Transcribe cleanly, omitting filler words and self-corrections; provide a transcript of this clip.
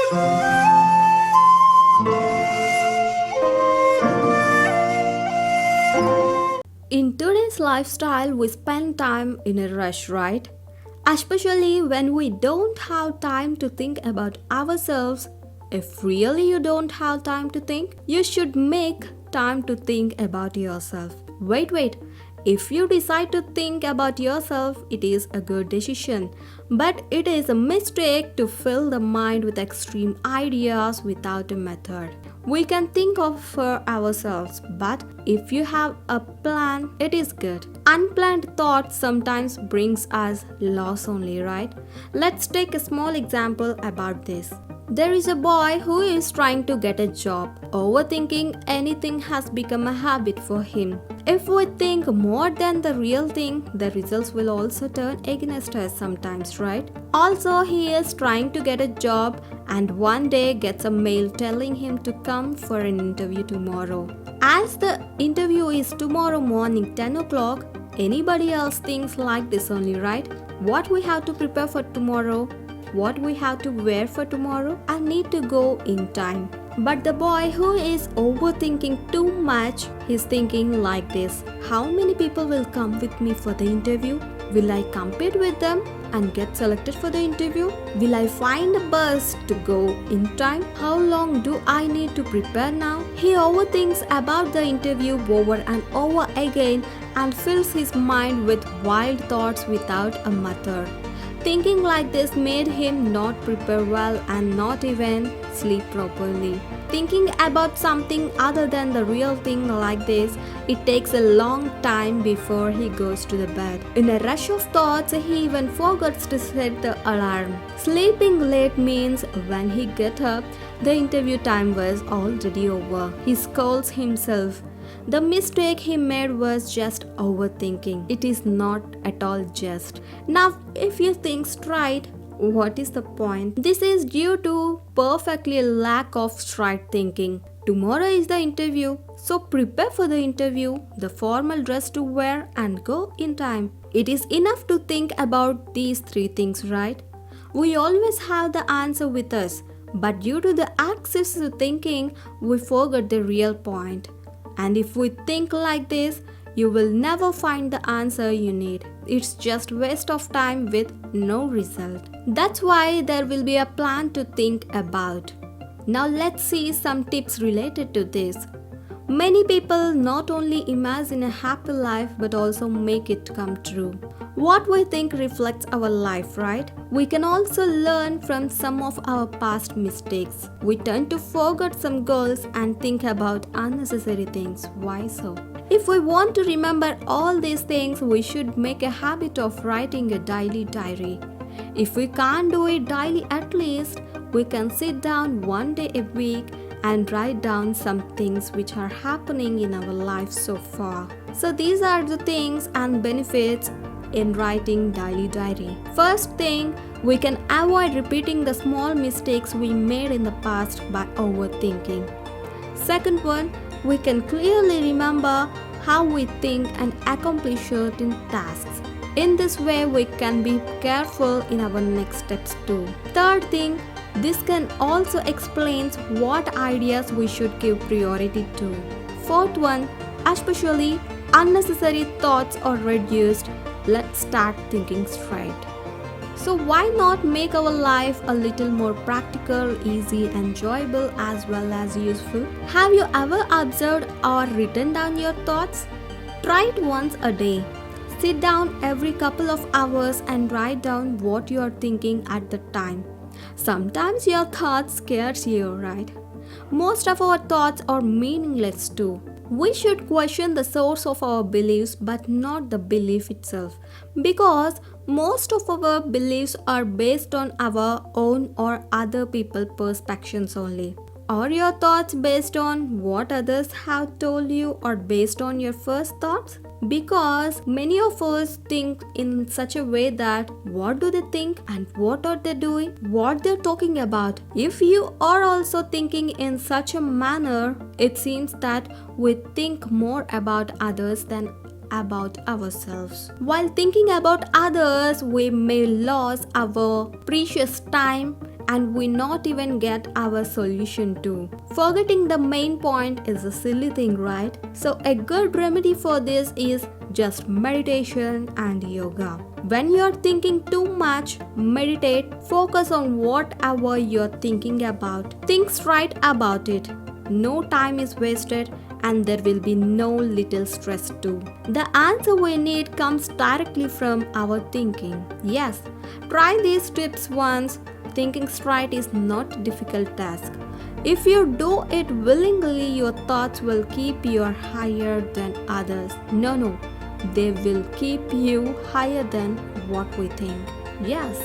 In today's lifestyle, we spend time in a rush, right? Especially when we don't have time to think about ourselves. If really you don't have time to think, you should make time to think about yourself. Wait. If you decide to think about yourself, it is a good decision. But it is a mistake to fill the mind with extreme ideas without a method. We can think of for ourselves, but if you have a plan, it is good. Unplanned thoughts sometimes brings us loss only, right? Let's take a small example about this. There is a boy who is trying to get a job. Overthinking anything has become a habit for him. If we think more than the real thing, the results will also turn against us sometimes, right? Also, he is trying to get a job and one day gets a mail telling him to come for an interview tomorrow. As the interview is tomorrow morning 10 o'clock, anybody else thinks like this only, right? What we have to prepare for tomorrow, what we have to wear for tomorrow, and need to go in time. But the boy who is overthinking too much is thinking like this: how many people will come with me for the interview? Will I compete with them and get selected for the interview? Will I find a bus to go in time? How long do I need to prepare now? He overthinks about the interview over and over again and fills his mind with wild thoughts without a method. Thinking like this made him not prepare well and not even sleep properly. Thinking about something other than the real thing like this, it takes a long time before he goes to the bed. In a rush of thoughts, he even forgets to set the alarm. Sleeping late means when he gets up, the interview time was already over. He scolds himself. The mistake he made was just overthinking. It is not at all just. Now, if you think straight, what is the point? This is due to perfectly lack of straight thinking. Tomorrow is the interview, so prepare for the interview, the formal dress to wear, and go in time. It is enough to think about these three things, right? We always have the answer with us, but due to the excessive thinking, we forget the real point. And if we think like this, you will never find the answer you need. It's just waste of time with no result. That's why there will be a plan to think about. Now let's see some tips related to this. Many people not only imagine a happy life but also make it come true. What we think reflects our life, right? We can also learn from some of our past mistakes. We tend to forget some goals and think about unnecessary things. Why so? If we want to remember all these things, we should make a habit of writing a daily diary. If we can't do it daily, at least we can sit down one day a week and write down some things which are happening in our life so far. So these are the things and benefits in writing daily diary. First thing, we can avoid repeating the small mistakes we made in the past by overthinking. Second one, we can clearly remember how we think and accomplish certain tasks. In this way, we can be careful in our next steps too. Third thing, this can also explain what ideas we should give priority to. Fourth one, especially unnecessary thoughts are reduced. Let's start thinking straight. So why not make our life a little more practical, easy, enjoyable as well as useful? Have you ever observed or written down your thoughts? Try it once a day. Sit down every couple of hours and write down what you are thinking at the time. Sometimes your thoughts scares you, right? Most of our thoughts are meaningless too. We should question the source of our beliefs but not the belief itself, because most of our beliefs are based on our own or other people's perspectives only. Are your thoughts based on what others have told you or based on your first thoughts? Because many of us think in such a way that what do they think and what are they doing, what they're talking about. If you are also thinking in such a manner, it seems that we think more about others than about ourselves. While thinking about others, we may lose our precious time, and we not even get our solution to. Forgetting the main point is a silly thing, right? So a good remedy for this is just meditation and yoga. When you're thinking too much, meditate, focus on whatever you're thinking about. Think straight about it. No time is wasted and there will be no little stress too. The answer we need comes directly from our thinking. Yes, try these tips once. Thinking straight is not a difficult task. If you do it willingly, your thoughts will keep you higher than others. No, they will keep you higher than what we think. Yes.